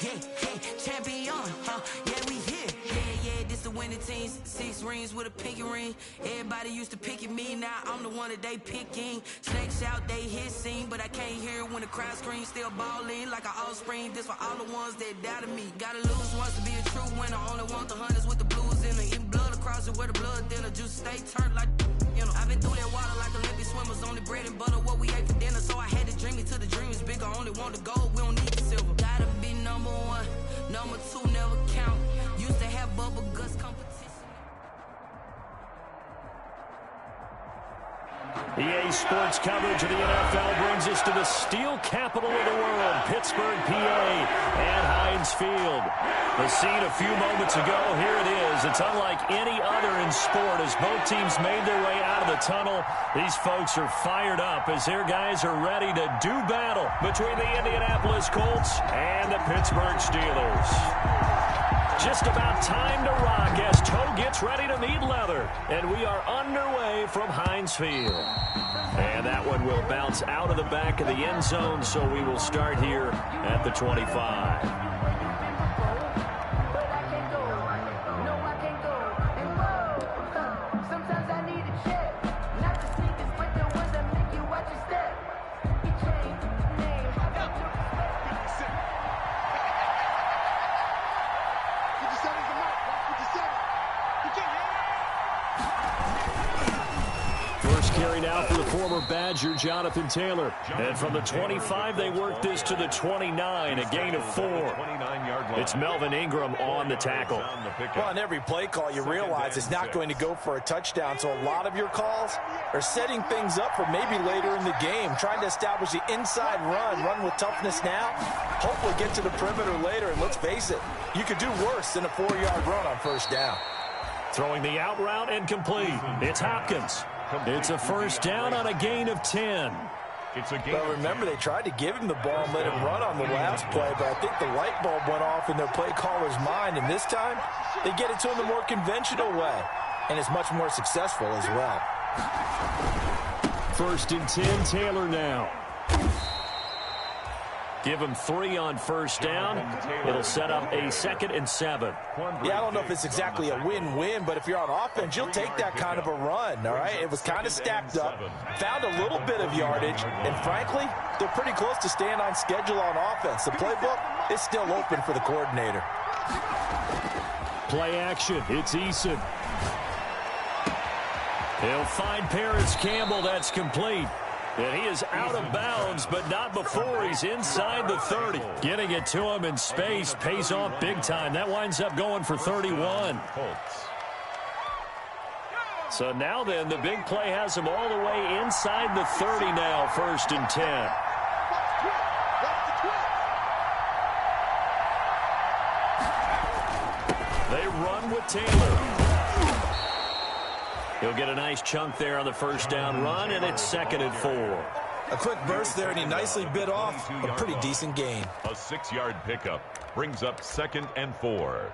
champion, yeah, we here. Yeah, this the winning teams. 6 rings with a pinky ring. Everybody used to pick at me, now I'm the one that they picking. Snakes out, they hissing, but I can't hear it when the crowd screams. Still balling like an offspring. This for all the ones that doubted me. Gotta lose once to be a true winner. Only want the hunters with the blues in it. Even blood across it where the blood thinner. Juice stay turned like, you know. I've been through that water like Olympic swimmers. Only bread and butter, what we ate for dinner. So I had to dream it till the dream is bigger. Only want the gold, we don't need the silver. Gotta be number 1, number 2 never count. Used to have bubble guts competition. EA Sports coverage of the NFL brings us to the steel capital of the world, Pittsburgh, PA, at Heinz Field. The scene a few moments ago, here it is. It's unlike any other in sport as both teams made their way out of the tunnel. These folks are fired up as their guys are ready to do battle between the Indianapolis Colts and the Pittsburgh Steelers. Just about time to rock as toe gets ready to meet leather. And we are underway from Heinz Field. And that one will bounce out of the back of the end zone, so we will start here at the 25. Carried out for the former Badger, Jonathan Taylor. And from the 25, they work this to the 29, a gain of 4. It's Melvin Ingram on the tackle. Well, on every play call, you realize it's not going to go for a touchdown, so a lot of your calls are setting things up for maybe later in the game, trying to establish the inside run with toughness now, hopefully get to the perimeter later, and let's face it, you could do worse than a 4-yard run on first down. Throwing the out route and complete. It's Hopkins. It's a first down on a gain of 10. Well, remember, they tried to give him the ball and let him run on the last play, but I think the light bulb went off in their play caller's mind, and this time they get it to him the more conventional way, and it's much more successful as well. First and 10, Taylor now. Give him 3 on first down. It'll set up a 2nd and 7. Yeah, I don't know if it's exactly a win-win, but if you're on offense, you'll take that kind of a run, all right? It was kind of stacked up, found a little bit of yardage, and frankly, they're pretty close to staying on schedule on offense. The playbook is still open for the coordinator. Play action. It's Eason. He'll find Paris Campbell. That's complete. And he is out of bounds, but not before he's inside the 30. Getting it to him in space pays off big time. That winds up going for 31. So now then, the big play has him all the way inside the 30 now, 1st and 10. They run with Taylor. He'll get a nice chunk there on the first down run, and it's 2nd and 4. A quick burst there, and he nicely bit off a pretty decent gain. A 6-yard pickup brings up 2nd and 4.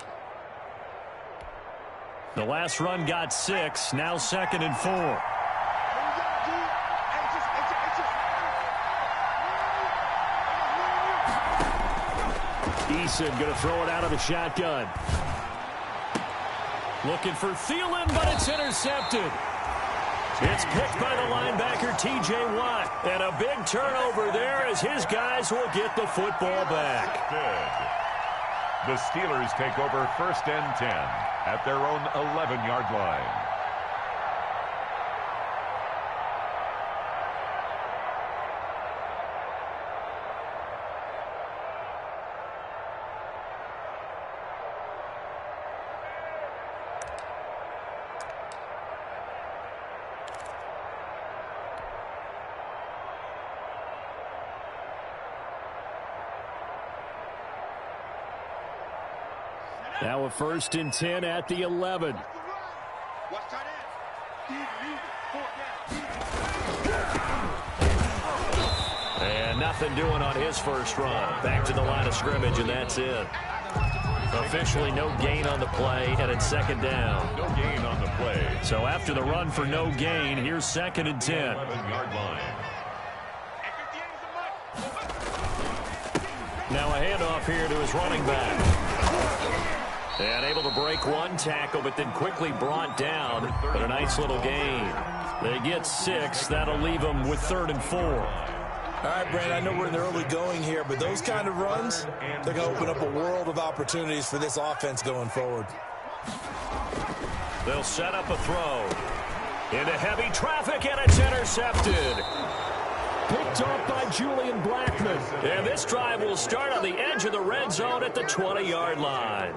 The last run got 6, now 2nd and 4. Eason going to throw it out of the shotgun. Looking for Thielen, but it's intercepted. It's picked by the linebacker, T.J. Watt. And a big turnover there as his guys will get the football back. Good. The Steelers take over 1st and 10 at their own 11-yard line. Now a 1st and 10 at the 11. And nothing doing on his first run. Back to the line of scrimmage, and that's it. Officially no gain on the play, and it's 2nd down. No gain on the play. So after the run for no gain, here's 2nd and 10. 11-yard line. Now a handoff here to his running back. And able to break one tackle, but then quickly brought down. But a nice little gain. They get 6. That'll leave them with 3rd and 4. All right, Brandon, I know we're in the early going here, but those kind of runs, they're going to open up a world of opportunities for this offense going forward. They'll set up a throw. Into heavy traffic, and it's intercepted. Picked off by Julian Blackman. And this drive will start on the edge of the red zone at the 20-yard line.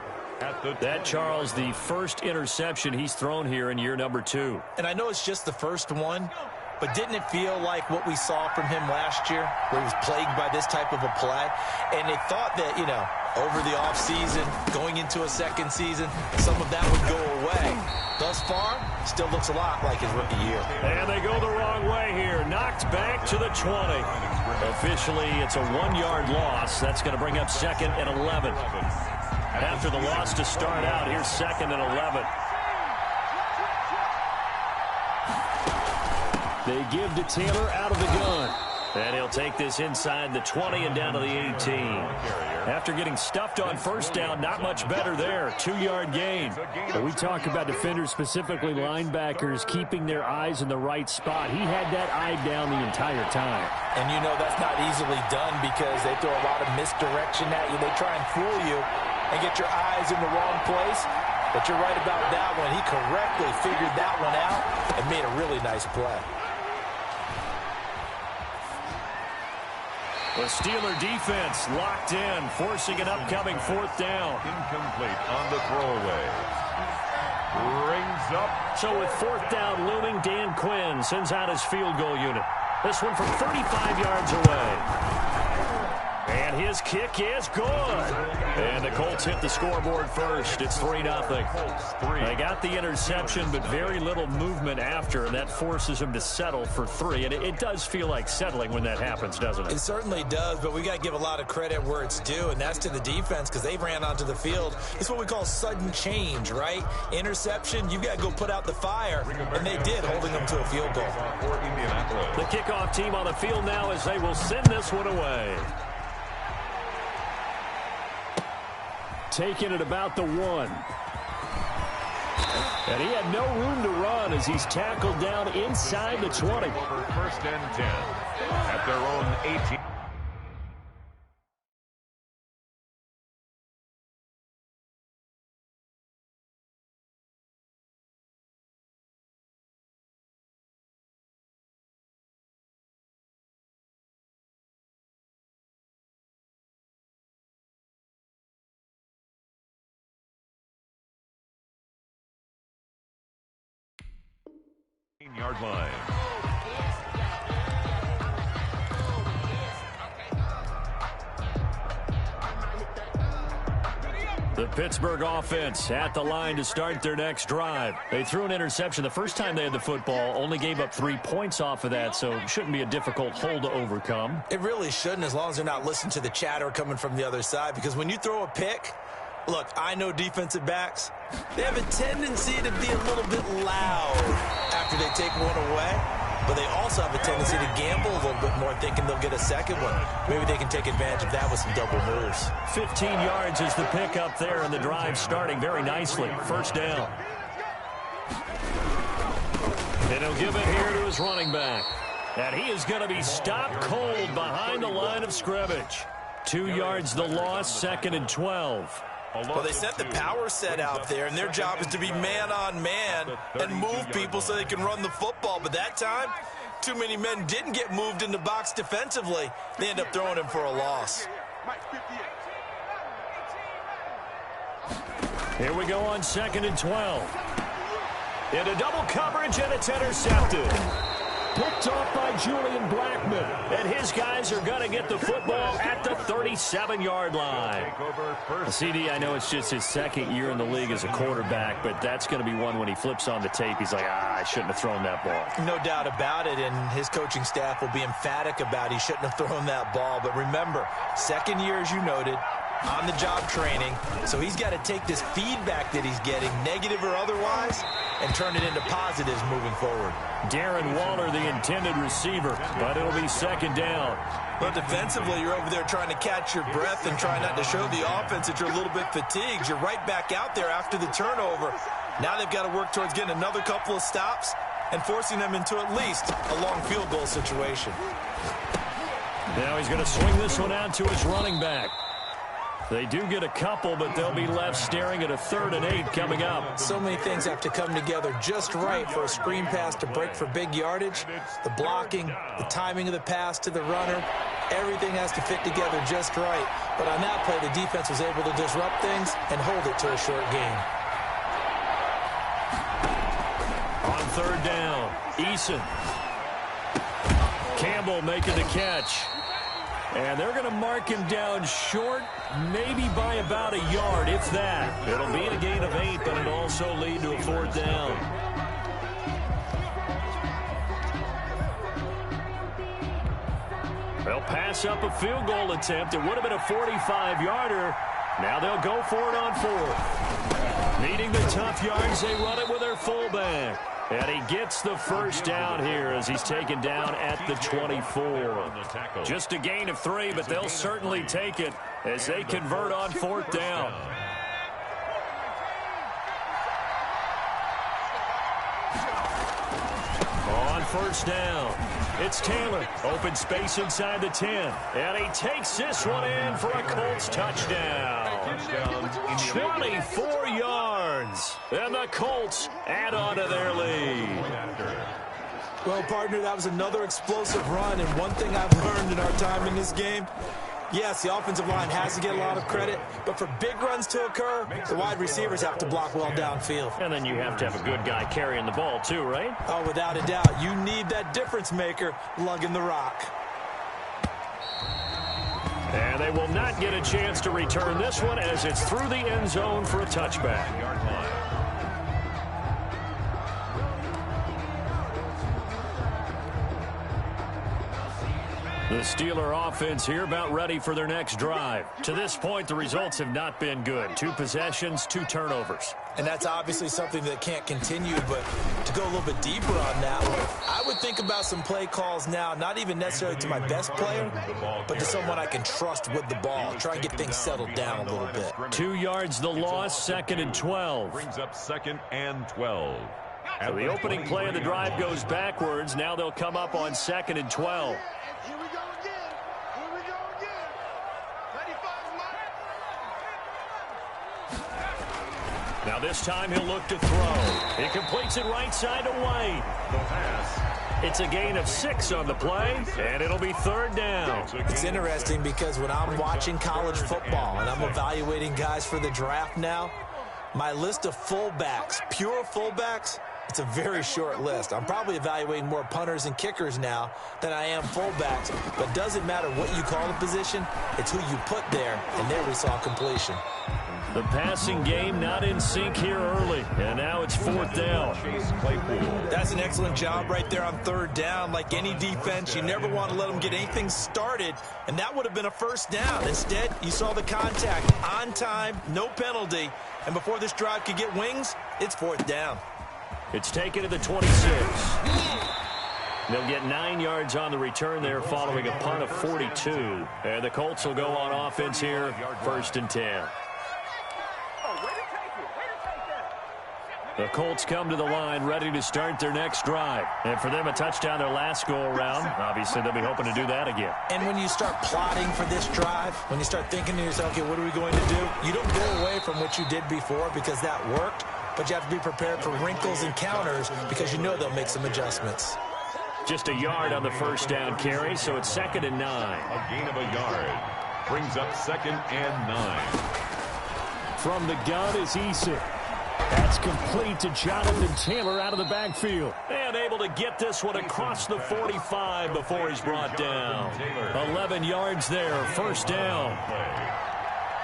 That, Charles, the first interception he's thrown here in year number 2. And I know it's just the first one, but didn't it feel like what we saw from him last year, where he was plagued by this type of a play? And they thought that, you know, over the offseason, going into a second season, some of that would go away. Thus far, still looks a lot like his rookie year. And they go the wrong way here. Knocked back to the 20. Officially, it's a 1-yard loss. That's going to bring up 2nd and 11. After the loss to start out, here's 2nd and 11. They give to Taylor out of the gun. And he'll take this inside the 20 and down to the 18. After getting stuffed on first down, not much better there. 2-yard gain. Well, we talk about defenders, specifically linebackers, keeping their eyes in the right spot. He had that eye down the entire time. And you know that's not easily done because they throw a lot of misdirection at you. They try and fool you and get your eyes in the wrong place. But you're right about that one. He correctly figured that one out and made a really nice play. The Steeler defense locked in, forcing an upcoming 4th down. Incomplete on the throwaway. Rings up. So with 4th down looming, Dan Quinn sends out his field goal unit. This one from 35 yards away. And his kick is good. And the Colts hit the scoreboard first. It's 3-0. They got the interception, but very little movement after, and that forces them to settle for 3. And it does feel like settling when that happens, doesn't it? It certainly does, but we got to give a lot of credit where it's due, and that's to the defense because they ran onto the field. It's what we call sudden change, right? Interception, you got to go put out the fire, and they did, holding them to a field goal. The kickoff team on the field now as they will send this one away. Taking it about the 1. And he had no room to run as he's tackled down inside the 20. Over 1st and 10 at their own 18. Yard line. The Pittsburgh offense at the line to start their next drive. They threw an interception the first time they had the football, only gave up 3 points off of that, so it shouldn't be a difficult hole to overcome. It really shouldn't, as long as they're not listening to the chatter coming from the other side, because when you throw a pick, look, I know defensive backs, they have a tendency to be a little bit loud after they take one away, but they also have a tendency to gamble a little bit more, thinking they'll get a second one. Maybe they can take advantage of that with some double moves. 15 yards is the pickup there, and the drive starting very nicely. 1st down. And he'll give it here to his running back. And he is going to be stopped cold behind the line of scrimmage. 2 yards the loss, 2nd and 12. Well, they sent the power set out there, and their job is to be man-on-man and move people so they can run the football. But that time, too many men didn't get moved in the box defensively. They end up throwing him for a loss. Here we go on 2nd and 12. Into double coverage, and it's intercepted. Picked off by Julian Blackman. And his guys are going to get the football at the 37-yard line. CD, I know it's just his 2nd year in the league as a quarterback, but that's going to be one when he flips on the tape. He's like, I shouldn't have thrown that ball. No doubt about it, and his coaching staff will be emphatic about he shouldn't have thrown that ball. But remember, 2nd year, as you noted, on-the-job training. So he's got to take this feedback that he's getting, negative or otherwise, and turn it into positives moving forward. Darren Waller, the intended receiver, but it'll be second down. But defensively, you're over there trying to catch your breath and try not to show the offense that you're a little bit fatigued. You're right back out there after the turnover. Now they've got to work towards getting another couple of stops and forcing them into at least a long field goal situation. Now he's going to swing this one out to his running back. They do get a couple, but they'll be left staring at a 3rd and 8 coming up. So many things have to come together just right for a screen pass to break for big yardage. The blocking, the timing of the pass to the runner, everything has to fit together just right. But on that play, the defense was able to disrupt things and hold it to a short gain. On 3rd down, Eason. Campbell making the catch. And they're going to mark him down short, maybe by about a yard, if that. It'll be a gain of 8, but it'll also lead to a 4th down. They'll pass up a field goal attempt. It would have been a 45-yarder. Now they'll go for it on 4th. Needing the tough yards, they run it with their fullback. And he gets the first down here as he's taken down at the 24. Just a gain of 3, but they'll certainly take it as they convert on 4th down. On 1st down, it's Taylor. Open space inside the 10. And he takes this one in for a Colts touchdown. 24 yards. And the Colts add on to their lead. Well, partner, that was another explosive run. And one thing I've learned in our time in this game, yes, the offensive line has to get a lot of credit, but for big runs to occur, the wide receivers have to block well downfield. And then you have to have a good guy carrying the ball too, right? Oh, without a doubt. You need that difference maker lugging the rock. And they will not get a chance to return this one as it's through the end zone for a touchback. The Steeler offense here about ready for their next drive. To this point, the results have not been good. 2 possessions, 2 turnovers. And that's obviously something that can't continue, but to go a little bit deeper on that one, I would think about some play calls now, not even necessarily to my best player, but to someone I can trust with the ball. Try and get things settled down a little bit. 2 yards the loss, 2nd and 12. Brings up 2nd and 12. So the opening play of the drive goes backwards. Now they'll come up on 2nd and 12. Here we go again. Here we go again. 95 Mike. Now this time he'll look to throw. He completes it right side to White. The pass. It's a gain of 6 on the play, and it'll be 3rd down. It's interesting because when I'm watching college football and I'm evaluating guys for the draft now, my list of fullbacks, pure fullbacks, it's a very short list. I'm probably evaluating more punters and kickers now than I am fullbacks, but it doesn't matter what you call the position, it's who you put there, and there we saw completion. The passing game not in sync here early, and now it's 4th down. That's an excellent job right there on 3rd down. Like any defense, you never want to let them get anything started, and that would have been a 1st down. Instead, you saw the contact on time, no penalty, and before this drive could get wings, it's 4th down. It's taken to the 26. They'll get 9 yards on the return there following a punt of 42. And the Colts will go on offense here, 1st and 10. The Colts come to the line ready to start their next drive. And for them, a touchdown their last go-around. Obviously, they'll be hoping to do that again. And when you start plotting for this drive, when you start thinking to yourself, okay, what are we going to do? You don't go away from what you did before because that worked, but you have to be prepared for wrinkles and counters because you know they'll make some adjustments. Just a yard on the 1st down carry, so it's 2nd and 9. A gain of a yard. Brings up 2nd and 9. From the gun is Eason. That's complete to Jonathan Taylor out of the backfield. And able to get this one across the 45 before he's brought down. 11 yards there, 1st down.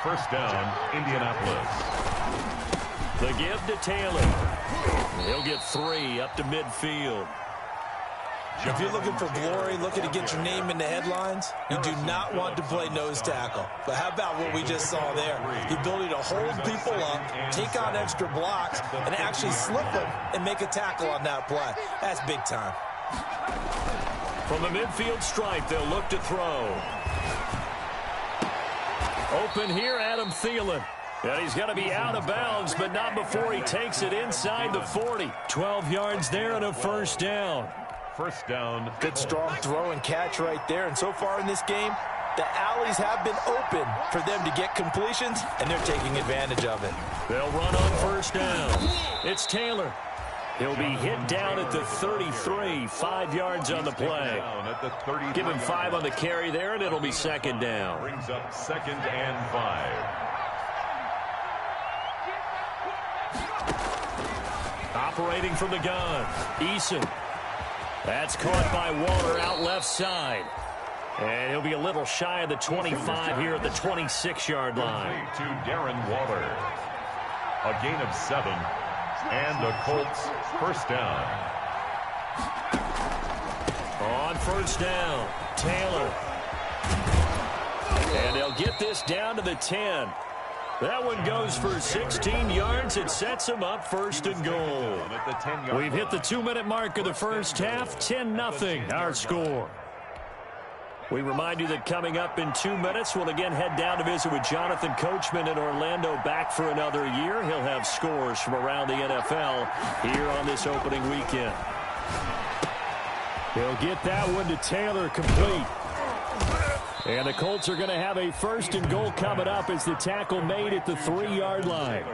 1st down, Indianapolis. The give to Taylor. He'll get 3 up to midfield. If you're looking for glory, looking to get your name in the headlines, you do not want to play nose tackle. But how about what we just saw there? The ability to hold people up, take on extra blocks, and actually slip them and make a tackle on that play. That's big time. From the midfield stripe, they'll look to throw. Open here, Adam Thielen. And he's going to be out of bounds, but not before he takes it inside the 40. 12 yards there and a first down. First down. Good strong throw and catch right there. And so far in this game, the alleys have been open for them to get completions, and they're taking advantage of it. They'll run on first down. It's Taylor. He'll be hit down at the 33, 5 yards on the play. Give him 5 on the carry there, and it'll be second down. Brings up 2nd and 5. Operating from the gun, Eason. That's caught by Waller out left side. And he'll be a little shy of the 25 here at the 26-yard line. To Darren Waller. A gain of 7. And the Colts first down. On first down, Taylor. And they'll get this down to the 10. That one goes for 16 yards. It sets them up first and goal. We've hit the 2-minute mark of the first half. 10-0 our score. We remind you that coming up in 2 minutes, we'll again head down to visit with Jonathan Coachman in Orlando, back for another year. He'll have scores from around the NFL here on this opening weekend. He'll get that one to Taylor, complete. And the Colts are going to have a first and goal coming up as the tackle made at the 3-yard line.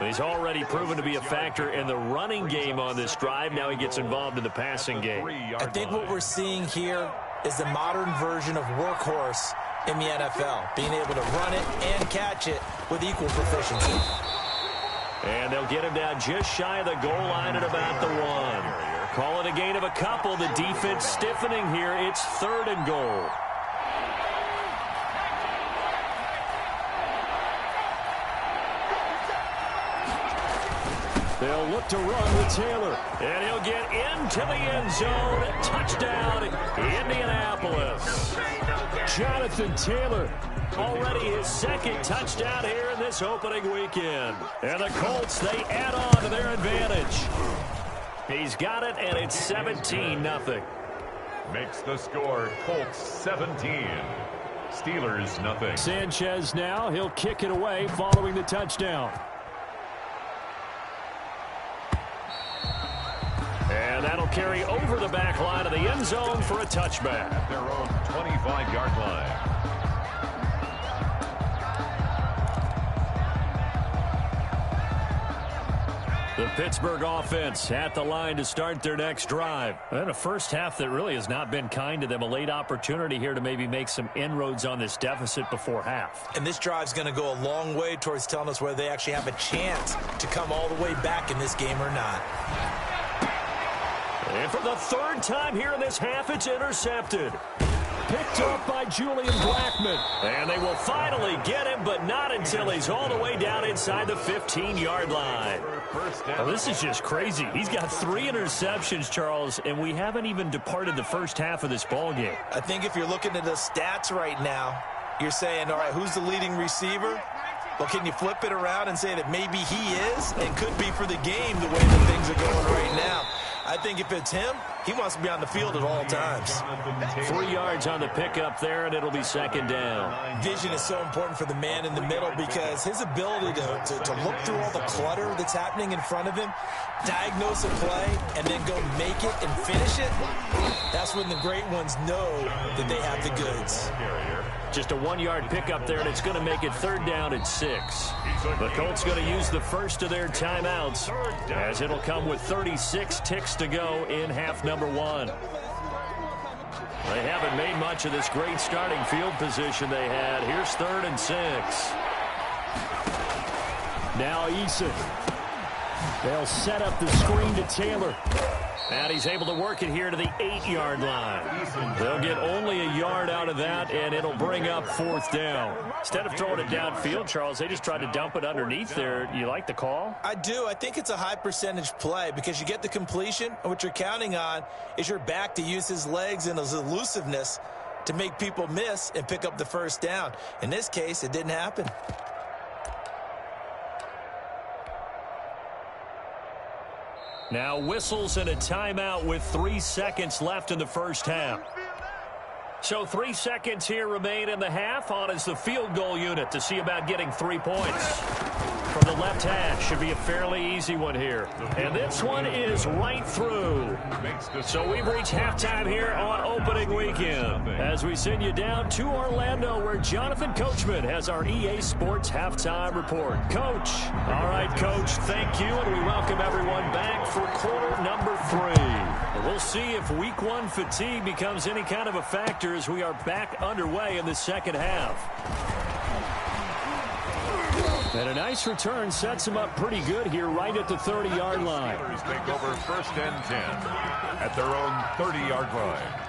He's already proven to be a factor in the running game on this drive. Now he gets involved in the passing game. I think what we're seeing here is the modern version of workhorse in the NFL, being able to run it and catch it with equal proficiency. And they'll get him down just shy of the goal line at about the 1. Call it a gain of a couple. The defense stiffening here. It's 3rd and goal. They'll look to run with Taylor. And he'll get into the end zone. Touchdown, Indianapolis. Jonathan Taylor, already his 2nd touchdown here in this opening weekend. And the Colts, they add on to their advantage. He's got it, and it's 17-0. Makes the score Colts 17. Steelers nothing. Sanchez now. He'll kick it away following the touchdown. And that'll carry over the back line of the end zone for a touchback. At their own 25-yard line. The Pittsburgh offense at the line to start their next drive. And a first half that really has not been kind to them. A late opportunity here to maybe make some inroads on this deficit before half. And this drive's going to go a long way towards telling us whether they actually have a chance to come all the way back in this game or not. And for the 3rd time here in this half, it's intercepted. Picked up by Julian Blackmon. And they will finally get him, but not until he's all the way down inside the 15-yard line. Oh, this is just crazy. He's got 3 interceptions, Charles, and we haven't even departed the first half of this ballgame. I think if you're looking at the stats right now, you're saying, all right, who's the leading receiver? Well, can you flip it around and say that maybe he is and could be for the game the way that things are going right now? I think if it's him, he wants to be on the field at all times. 3 yards on the pickup there, and it'll be second down. Vision is so important for the man in the middle because his ability to look through all the clutter that's happening in front of him, diagnose a play, and then go make it and finish it, that's when the great ones know that they have the goods. Just a 1-yard pickup there, and it's going to make it 3rd down and 6. The Colts going to use the first of their timeouts as it'll come with 36 ticks to go in half number 1. They haven't made much of this great starting field position they had. Here's 3rd and 6. Now Eason. They'll set up the screen to Taylor. And he's able to work it here to the 8-yard line. They'll get only a yard out of that, and it'll bring up 4th down. Instead of throwing it downfield, Charles, they just tried to dump it underneath there. You like the call? I do. I think it's a high percentage play because you get the completion, and what you're counting on is your back to use his legs and his elusiveness to make people miss and pick up the first down. In this case, it didn't happen. Now whistles and a timeout with 3 seconds left in the first half. So 3 seconds here remain in the half. On is the field goal unit to see about getting 3 points. From the left hash, should be a fairly easy one here. And this one is right through. So we've reached halftime here on opening weekend as we send you down to Orlando where Jonathan Coachman has our EA Sports halftime report. Coach. All right, Coach, thank you, and we welcome everyone back for quarter number 3. And we'll see if week 1 fatigue becomes any kind of a factor as we are back underway in the second half. And a nice return sets him up pretty good here right at the 30-yard line. Take over 1st and 10 at their own 30-yard line.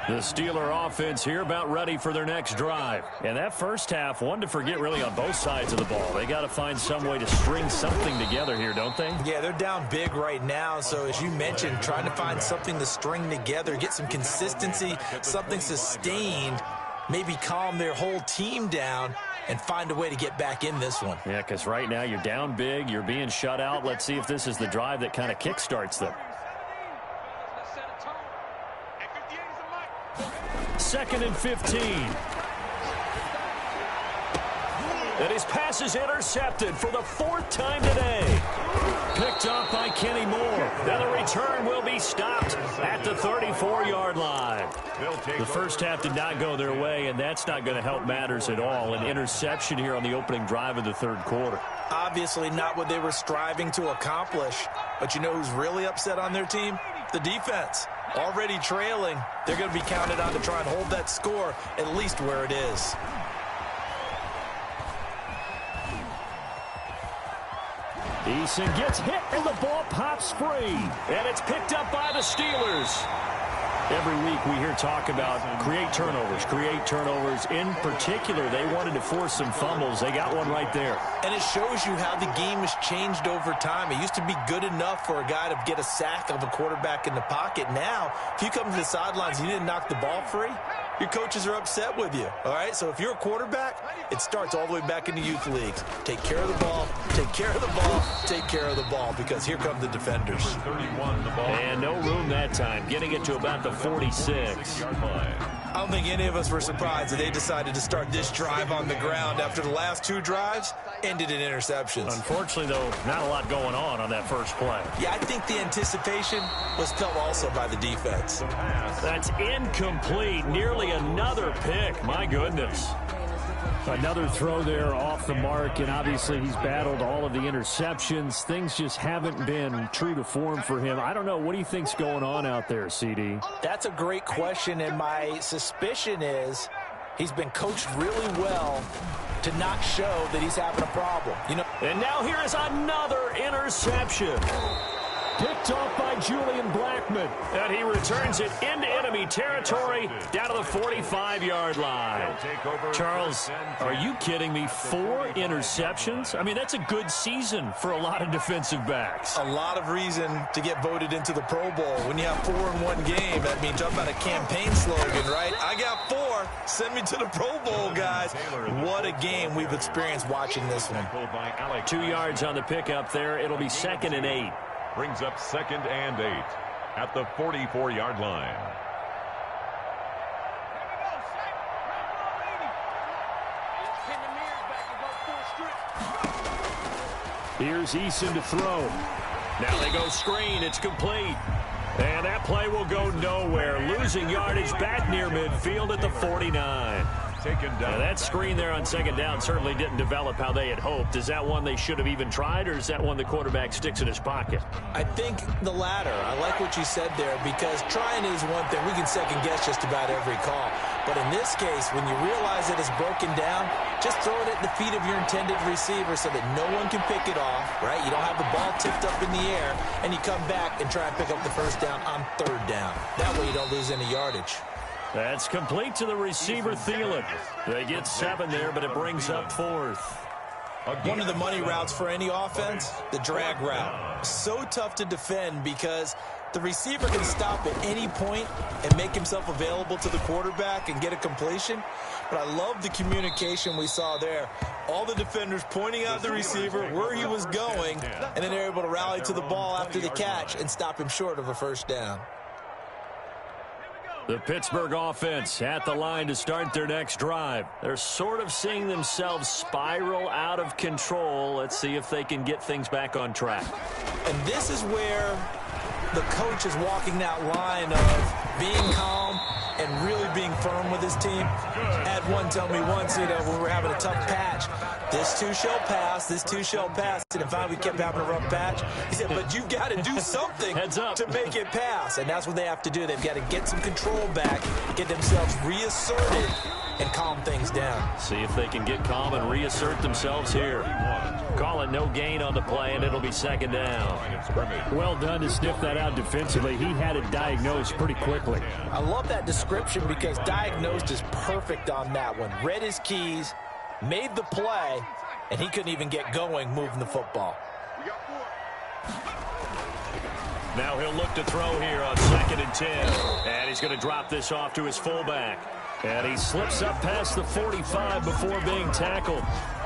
The Steeler offense here about ready for their next drive. And that first half, one to forget really on both sides of the ball. They got to find some way to string something together here, don't they? Yeah, they're down big right now. So as you mentioned, trying to find something to string together, get some consistency, something sustained, maybe calm their whole team down and find a way to get back in this one. Yeah, because right now you're down big, you're being shut out. Let's see if this is the drive that kind of kickstarts them. 2nd and 15. And his pass is intercepted for the 4th time today. Picked up by Kenny Moore. Now the return will be stopped at the 34-yard line. The first half did not go their way, and that's not going to help matters at all. An interception here on the opening drive of the 3rd quarter. Obviously not what they were striving to accomplish. But you know who's really upset on their team? The defense. Already trailing, they're going to be counted on to try and hold that score at least where it is. Eason gets hit and the ball pops free. And it's picked up by the Steelers. Every week we hear talk about create turnovers. In particular, they wanted to force some fumbles. They got one right there. And it shows you how the game has changed over time. It used to be good enough for a guy to get a sack of a quarterback in the pocket. Now, if you come to the sidelines and you didn't knock the ball free, your coaches are upset with you. All right, so if you're a quarterback, it starts all the way back in the youth leagues. Take care of the ball, take care of the ball, take care of the ball, because here come the defenders. 31, the ball. And no room that time, getting it to about the 46. I don't think any of us were surprised that they decided to start this drive on the ground after the last 2 drives ended in interceptions. Unfortunately, though, not a lot going on that first play. Yeah, I think the anticipation was felt also by the defense. That's incomplete. Nearly another pick. My goodness. Another throw there off the mark, and obviously he's battled all of the interceptions. Things just haven't been true to form for him. I don't know. What do you think's going on out there, CD? That's a great question, and my suspicion is he's been coached really well to not show that he's having a problem. You know. And now here is another interception. Picked off by Julian Blackmon. And he returns it into enemy territory down to the 45-yard line. Charles, are you kidding me? 4 interceptions? I mean, that's a good season for a lot of defensive backs. A lot of reason to get voted into the Pro Bowl. When you have 4 in one game, I mean, talk about a campaign slogan, right? I got 4. Send me to the Pro Bowl, guys. What a game we've experienced watching this one. 2 yards on the pickup there. It'll be 2nd and 8. Brings up 2nd and 8 at the 44-yard line. Here's Eason to throw. Now they go screen. It's complete. And that play will go nowhere. Losing yardage back near midfield at the 49. Taken down. Now that screen there on 2nd down certainly didn't develop how they had hoped. Is that one they should have even tried, or is that one the quarterback sticks in his pocket? I think the latter. I like what you said there, because trying is one thing. We can second guess just about every call. But in this case, when you realize that it's broken down, just throw it at the feet of your intended receiver so that no one can pick it off, right? You don't have the ball tipped up in the air, and you come back and try and pick up the first down on third down. That way you don't lose any yardage. That's complete to the receiver, Thielen. They get 7 there, but it brings up 4th. One of the money routes for any offense, the drag route. So tough to defend because the receiver can stop at any point and make himself available to the quarterback and get a completion. But I love the communication we saw there. All the defenders pointing out the receiver, where he was going, and then they're able to rally to the ball after the catch and stop him short of a first down. The Pittsburgh offense at the line to start their next drive. They're sort of seeing themselves spiral out of control. Let's see if they can get things back on track. And this is where the coach is walking that line of being calm and really being firm with his team. I had one tell me once, when we were having a tough patch, this too shall pass, this too shall pass. And finally we kept having a rough patch. He said, but you've got to do something to make it pass. And that's what they have to do. They've got to get some control back, get themselves reasserted, and calm things down. See if they can get calm and reassert themselves here. Call it no gain on the play, and it'll be second down. Well done to sniff that out defensively. He had it diagnosed pretty quickly. I love that description because diagnosed is perfect on that one. Read his keys, made the play, and he couldn't even get going moving the football. Now he'll look to throw here on 2nd and 10. And he's going to drop this off to his fullback. And he slips up past the 45 before being tackled.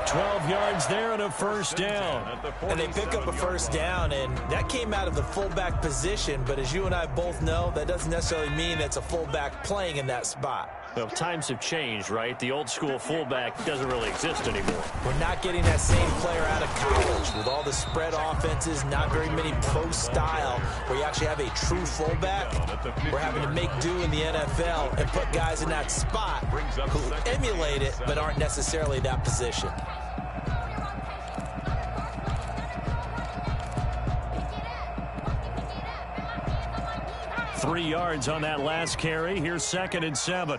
12 yards there and a first down. And they pick up a first down, and that came out of the fullback position. But as you and I both know, that doesn't necessarily mean it's a fullback playing in that spot. Well, times have changed, right? The old school fullback doesn't really exist anymore. We're not getting that same player out of college with all the spread offenses, not very many pro style where you actually have a true fullback. We're having to make do in the NFL and put guys in that spot who emulate it but aren't necessarily that position. Three yards on that last carry. Here's 2nd and 7.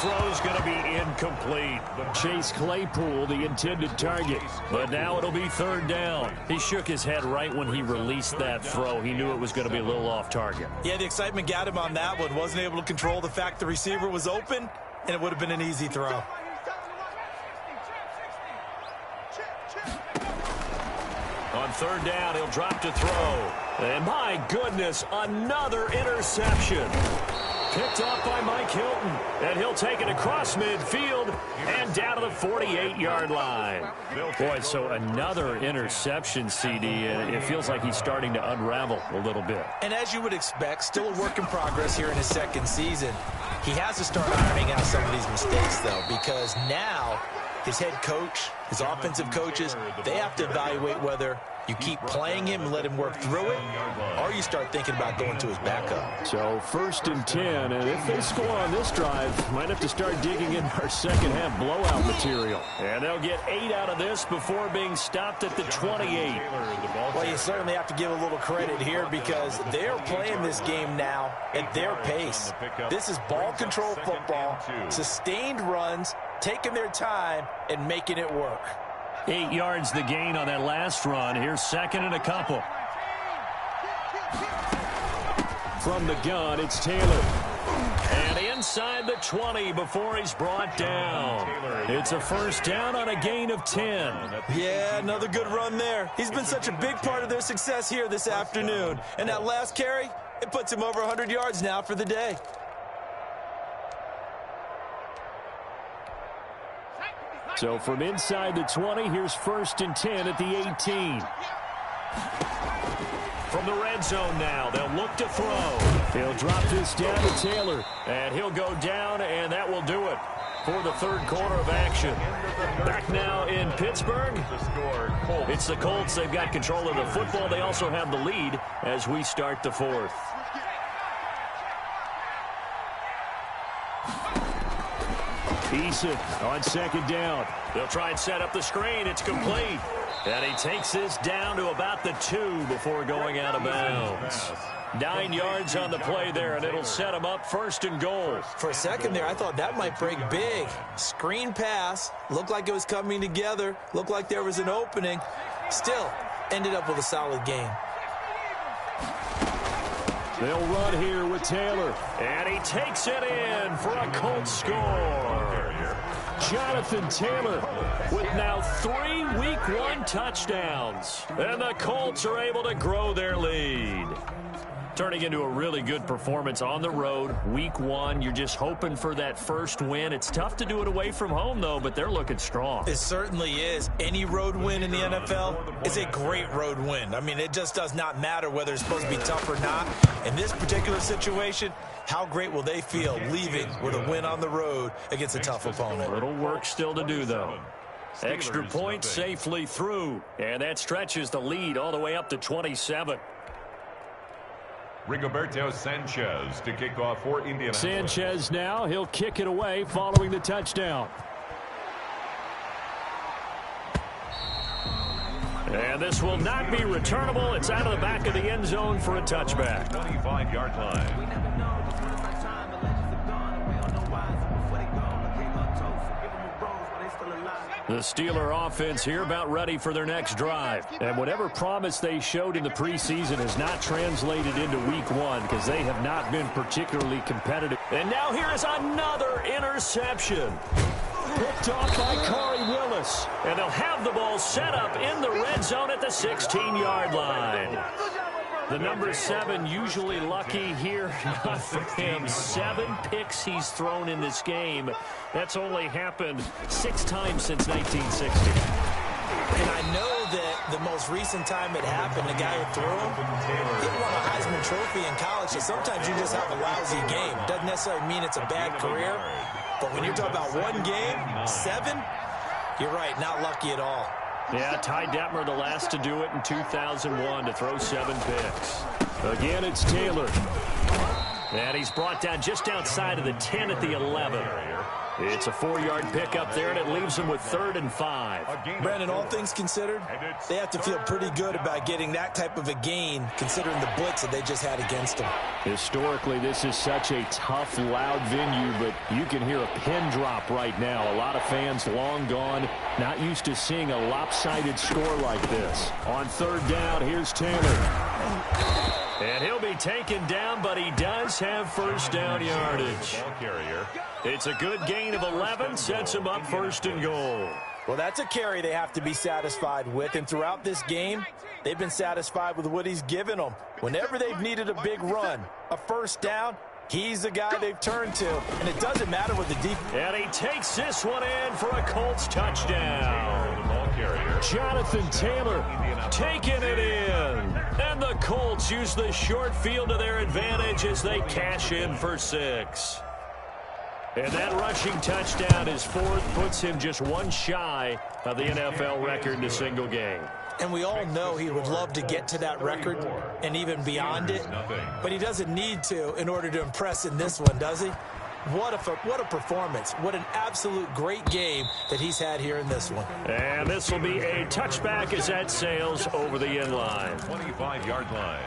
Throw's going to be incomplete. Chase Claypool, the intended target. But now it'll be 3rd down. He shook his head right when he released that throw. He knew it was going to be a little off target. Yeah, the excitement got him on that one. Wasn't able to control the fact the receiver was open, and it would have been an easy throw. On 3rd down, he'll drop to throw. And my goodness, another interception. Picked off by Mike Hilton, and he'll take it across midfield and down to the 48-yard line. Boy, so another interception, CD, and it feels like he's starting to unravel a little bit. And as you would expect, still a work in progress here in his 2nd season. He has to start ironing out some of these mistakes, though, because now his head coach, his offensive coaches, they have to evaluate whether you keep playing him and let him work through it, or you start thinking about going to his backup. So 1st and 10, and if they score on this drive, might have to start digging in our second-half blowout material. And they'll get 8 out of this before being stopped at the 28. Well, you certainly have to give a little credit here because they're playing this game now at their pace. This is ball control football, sustained runs, taking their time, and making it work. 8 yards the gain on that last run. Here's 2nd and a couple. From the gun, it's Taylor. And inside the 20 before he's brought down. It's a first down on a gain of 10. Yeah, another good run there. He's been such a big part of their success here this afternoon. And that last carry, it puts him over 100 yards now for the day. So from inside the 20, here's 1st and 10 at the 18. From the red zone now, they'll look to throw. He'll drop this down to Taylor. And he'll go down, and that will do it for the 3rd quarter of action. Back now in Pittsburgh. It's the Colts. They've got control of the football. They also have the lead as we start the 4th. Eason on second down. They'll try and set up the screen. It's complete. And he takes this down to about the 2 before going out of bounds. 9 yards on the play there, and it'll set him up 1st and goal. For a second there, I thought that might break big. Screen pass. Looked like it was coming together. Looked like there was an opening. Still, ended up with a solid game. They'll run here with Taylor. And he takes it in for a Colts score. Jonathan Taylor with now 3 Week 1 touchdowns. And the Colts are able to grow their lead. Turning into a really good performance on the road. Week 1, you're just hoping for that first win. It's tough to do it away from home, though, but they're looking strong. It certainly is. Any road win in the NFL is a great road win. I mean, it just does not matter whether it's supposed to be tough or not. In this particular situation, how great will they feel leaving with a win on the road against a tough opponent? A little work still to do, though. Extra point safely through, and that stretches the lead all the way up to 27. Rigoberto Sanchez to kick off for Indianapolis. Sanchez now, he'll kick it away following the touchdown. And this will not be returnable. It's out of the back of the end zone for a touchback. 25-yard line. The Steeler offense here about ready for their next drive. And whatever promise they showed in the preseason has not translated into Week 1 because they have not been particularly competitive. And now here is another interception. Picked off by Corey Willis. And they'll have the ball set up in the red zone at the 16-yard line. The number 7 usually lucky here. Not for him. 7 picks he's thrown in this game. That's only happened 6 times since 1960. And I know that the most recent time it happened, the guy who threw him, he won a Heisman Trophy in college. So sometimes you just have a lousy game. Doesn't necessarily mean it's a bad career. But when you're talking about one game, 7, you're right, not lucky at all. Yeah, Ty Detmer the last to do it in 2001 to throw 7 picks. Again, it's Taylor. And he's brought down just outside of the 10 at the 11. It's a 4-yard pickup there, and it leaves him with 3rd and 5. Brandon, all things considered, they have to feel pretty good about getting that type of a gain, considering the blitz that they just had against them. Historically, this is such a tough, loud venue, but you can hear a pin drop right now. A lot of fans long gone, not used to seeing a lopsided score like this. On 3rd down, here's Taylor. And he'll be taken down, but he does have first down yardage. It's a good gain of 11, sets him up 1st and goal. Well, that's a carry they have to be satisfied with, and throughout this game, they've been satisfied with what he's given them. Whenever they've needed a big run, a first down, he's the guy they've turned to, and it doesn't matter what the deep. And he takes this one in for a Colts touchdown. Jonathan Taylor taking it in. And the Colts use the short field to their advantage as they cash in for 6. And that rushing touchdown is 4th, puts him just 1 shy of the NFL record in a single game. And we all know he would love to get to that record and even beyond it, but he doesn't need to in order to impress in this one, does he? What a performance. What an absolute great game that he's had here in this one. And this will be a touchback as that sails over the end line. 25-yard line.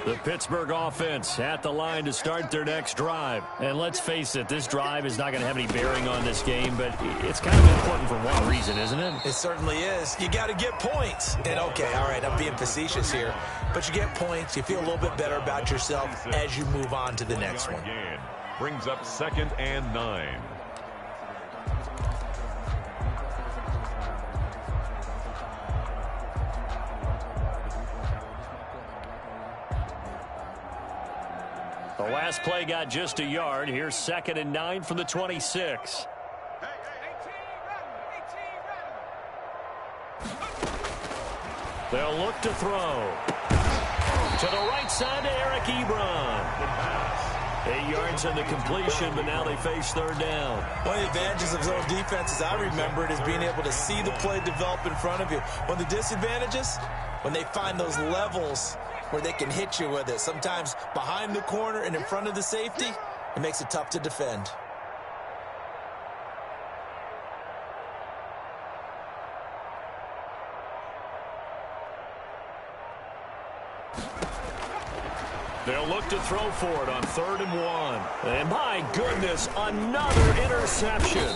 The Pittsburgh offense at the line to start their next drive. And let's face it, this drive is not going to have any bearing on this game, but it's kind of important for one reason, isn't it? It certainly is. You got to get points. And, okay, all right, I'm being facetious here, but you get points. You feel a little bit better about yourself as you move on to the next one. Brings up 2nd and 9. The last play got just a yard. Here's 2nd and 9 from the 26. They'll look to throw. To the right side to Eric Ebron. 8 yards on the completion, but now they face 3rd down. One of the advantages of zone defenses, I remember it, is being able to see the play develop in front of you. One of the disadvantages, when they find those levels where they can hit you with it, sometimes behind the corner and in front of the safety, It makes it tough to defend. They'll look to throw for it on 3rd and 1. And my goodness, another interception.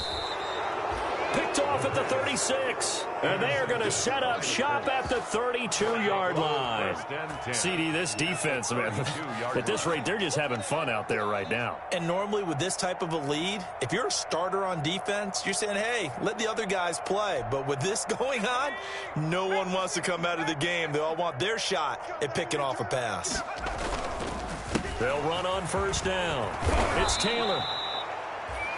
Picked off at the 36. And they are going to set up shop at the 32-yard line. CD, this defense, man, at this rate, they're just having fun out there right now. And normally with this type of a lead, if you're a starter on defense, you're saying, hey, let the other guys play. But with this going on, no one wants to come out of the game. They all want their shot at picking off a pass. They'll run on 1st down. It's Taylor.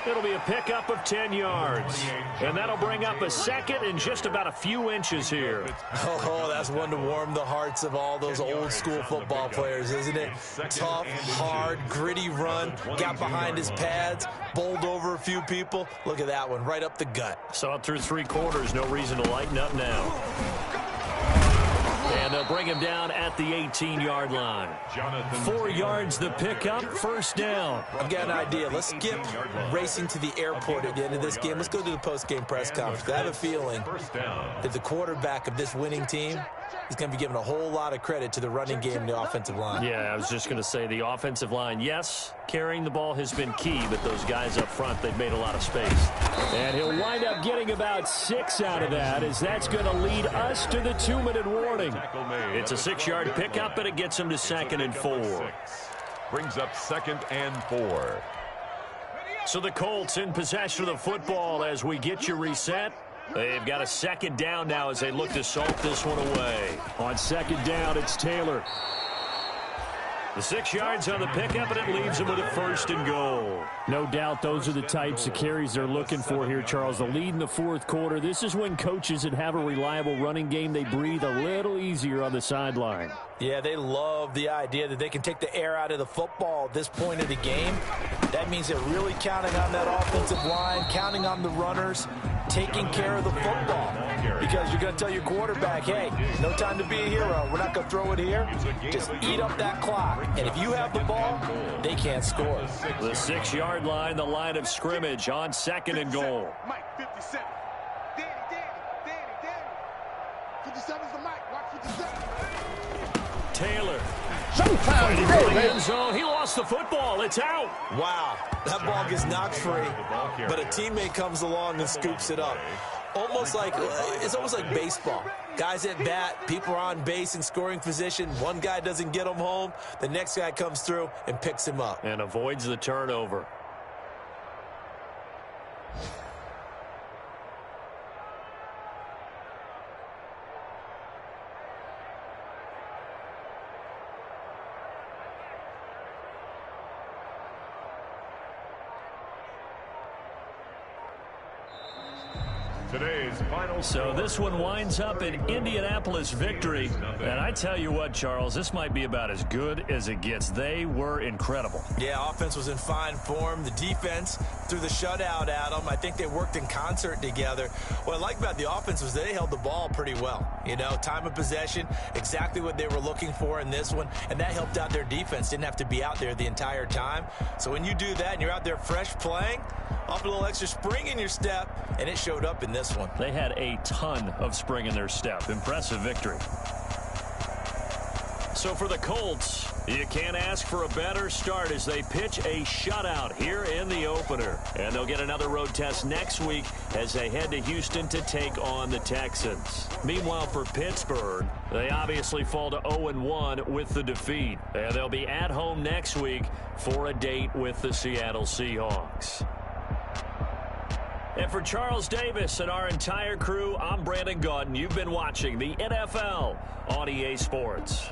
It'll be a pickup of 10 yards. And that'll bring up a 2nd and just about a few inches here. Oh, that's one to warm the hearts of all those old school football players, isn't it? Tough, hard, gritty run. Got behind his pads, bowled over a few people. Look at that one, right up the gut. Saw it through 3 quarters. No reason to lighten up now. And they'll bring him down at the 18-yard line. 4 yards the pickup, 1st down. I've got an idea. Let's skip racing to the airport at the end of this game. Let's go to the post-game press conference. I have a feeling that the quarterback of this winning team is going to be giving a whole lot of credit to the running game and the offensive line. Yeah, I was just going to say the offensive line, yes, carrying the ball has been key, but those guys up front, they've made a lot of space. And he'll wind up getting about 6 out of that, as that's going to lead us to the 2-minute warning. It's a 6-yard pickup, and it gets him to 2nd and 4. Brings up 2nd and 4. So the Colts in possession of the football as we get you reset. They've got a 2nd down now as they look to salt this one away. On 2nd down, it's Taylor. The 6 yards on the pickup, and it leaves them with a 1st and goal. No doubt those are the types of carries they're looking for here, Charles. The lead in the 4th quarter. This is when coaches that have a reliable running game, they breathe a little easier on the sideline. Yeah, they love the idea that they can take the air out of the football at this point of the game. That means they're really counting on that offensive line, counting on the runners, taking care of the football. Because you're going to tell your quarterback, hey, no time to be a hero. We're not going to throw it here. Just eat up that clock. And if you have the ball, they can't score. The 6-yard line, the line of scrimmage on 2nd and goal. Mike, 57. Danny. 57's the Mike. Watch 57. Taylor. Sometimes Fighting for the end zone. He lost the football. It's out. Wow, that ball gets knocked free, but a teammate comes along and scoops it up. It's almost like baseball. Guys at bat, people are on base in scoring position. One guy doesn't get him home. The next guy comes through and picks him up. And avoids the turnover. So this one winds up an Indianapolis victory. And I tell you what, Charles, this might be about as good as it gets. They were incredible. Yeah, offense was in fine form. The defense threw the shutout at them. I think they worked in concert together. What I like about the offense was they held the ball pretty well. You know, time of possession, exactly what they were looking for in this one. And that helped out their defense. Didn't have to be out there the entire time. So when you do that and you're out there fresh playing, off a little extra spring in your step, and it showed up in this one. They had a ton of spring in their step. Impressive victory. So for the Colts, you can't ask for a better start as they pitch a shutout here in the opener. And they'll get another road test next week as they head to Houston to take on the Texans. Meanwhile, for Pittsburgh, they obviously fall to 0-1 with the defeat. And they'll be at home next week for a date with the Seattle Seahawks. And for Charles Davis and our entire crew, I'm Brandon Gaudin. You've been watching the NFL on EA Sports.